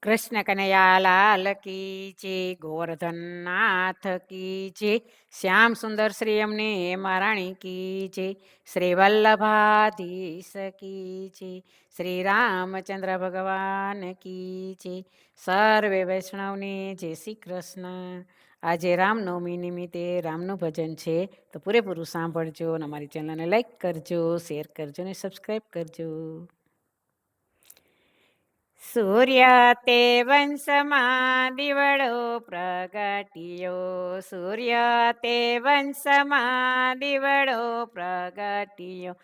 કૃષ્ણ કનૈયા લાલ કી જય, ગોવર્ધન નાથ કી જય, શ્યામ સુંદર શ્રી અમને મહારાણી કી જય, શ્રી વલ્લભાધીશ કી જય, શ્રી રામચંદ્ર ભગવાન કી જય, સર્વે વૈષ્ણવને જય શ્રી કૃષ્ણ. આજે રામનવમી નિમિત્તે રામનું ભજન છે, તો પૂરેપૂરું સાંભળજો અને અમારી ચેનલને લાઈક કરજો, શેર કરજો અને સબસ્ક્રાઈબ કરજો. સૂર્ય તે વંશમાં દીવડો પ્રગટ્યો, સૂર્ય તે વંશમાં દીવડો પ્રગટ્યો,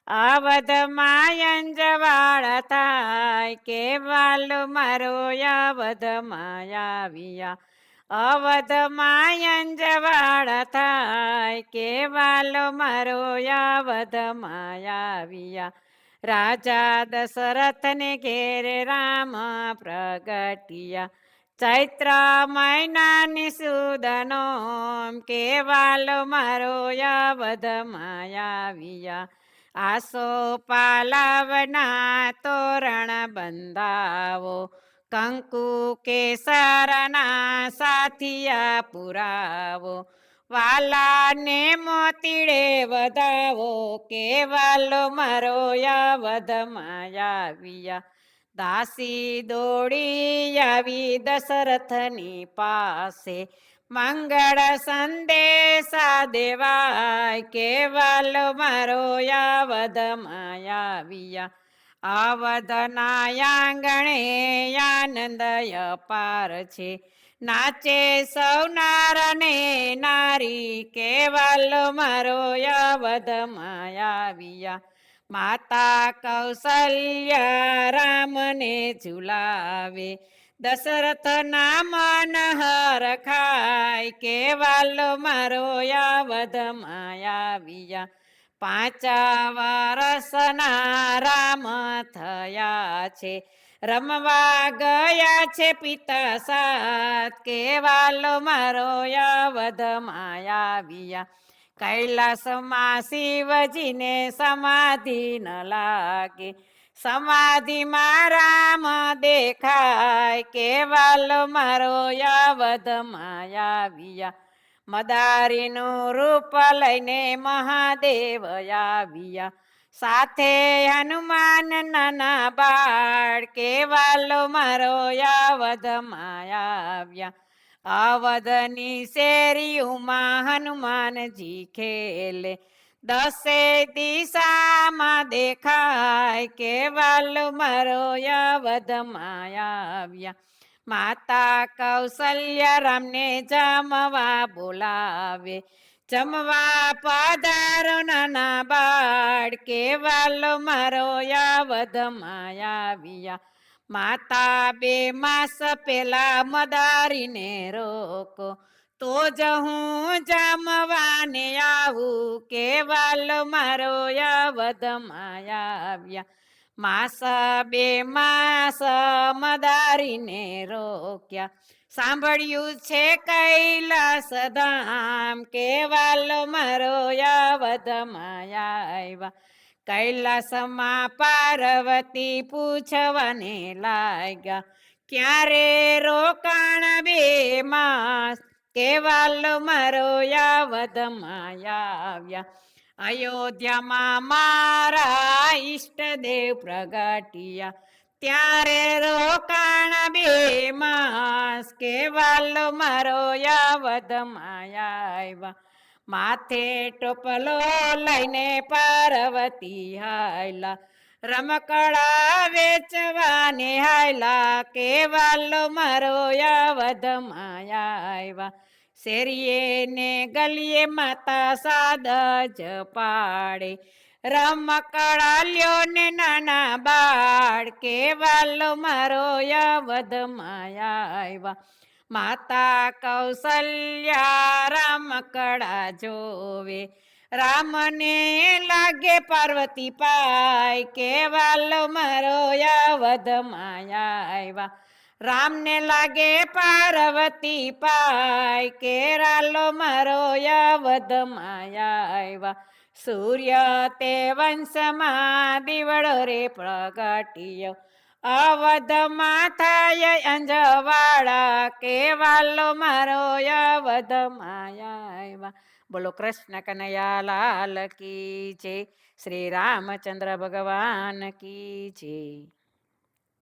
અવધમાં અંજવાળ થાય કે વાલો મારો અવધમાં આવ્યા, અવધમાં અંજવાળ થાય કે વાલો મારો અવધમાં આવ્યા, રાજા દશરથને ઘેરે રામ પ્રગટ્યા, ચૈત્ર મહિનાની સુદનો કેવાલો મારો અવધમાં આવ્યા, આસો પાલવના તોરણ બંધાવો, કંકુ કેસરના સાથિયા પુરાવો, વાલાને મોતીડે વધાવો કે વાલો મારો અવધમાં આવ્યા, દાસી દોડી આવી દશરથની પાસે, મંગળ સંદેશા દેવાય કે વાલો મારો અવધમાં આવ્યા, અવધના આંગણે આનંદ અપાર છે, નાચે સૌ નાર ને નારી કે વાલો મારો અવધમાં આવ્યા, માતા કૌશલ્યા રામને ઝુલાવે, દશરથ ના મન હરખાય કે વાલો મારો અવધમાં આવ્યા, 5 વર્ષના રામ થયા છે, રમવા ગયા છે પિતા સાથ કે વાલો મારો અવધમાં આવ્યા, કૈલાસમાં શિવજીને સમાધિ ન લાગે, સમાધિમાં રામ દેખાય કે વાલો મારો અવધમાં આવ્યા, મદારીનું રૂપ લઈને મહાદેવ આવ્યા, સાથે હનુમાન નાના બાળ કે વાલો મારો અવધમાં આવ્યા, અવધની શેરીઓમાં હનુમાનજી ખેલે, 10 દિશામાં દેખાય કે વાલો મારો અવધમાં આવ્યા, માતા કૌશલ્યા રામને જમવા બોલાવે, જમવા પધારો નાના બાળ કે વાલો મારો અવધમાં આવ્યા, માતા 2 માસ પેલા મદારીને રોકો, તો જ હું જમવાને આવું કે વાલો મારો અવધમાં આવ્યા, માસ 2 માસ મદારીને રોક્યા, સાંભળ્યું છે કૈલાસ ધામ કે વાલો મારો અવધમાં આવ્યા, કૈલાસમાં પાર્વતી પૂછવાને લાગ્યા, ક્યારે રોકાણ 2 માસ કે વાલો મારો અવધમાં આવ્યા, અયોધ્યામાં મારા ઈષ્ટદેવ પ્રગટ્યા, ત્યારે રોકાણ 2 માસ કે વાલો મારો અવધમાં આવ્યા, માથે ટોપલો લઈને પાર્વતી હાયલા, રમકડા વેચવાને હાયલા કે વાલો મારો અવધમાં આવ્યા, શેરીએ ને ગલીએ માતા સાદ જ પાડે, રમકડા લ્યો ને નાના બાળ કે વાલો મારો અવધમાં આવ્યા, માતા કૌશલ્યા રમકડા જોવે, રામને લાગે પાર્વતી પાય કે વાલો મારો અવધમાં આવ્યા, રામને લાગે પાર્વતી પાય કે રાલો મારો અવધમાં આવ્યા, સૂર્ય તે વંશમાં દીવડો રે પ્રગટ્યો, અવધમાં થાય અંજવાળા કેવાલો મારો અવધમાં આવ્યા. બોલો કૃષ્ણ કનૈયા લાલ કી જય. શ્રી રામચંદ્ર ભગવાન કી જય.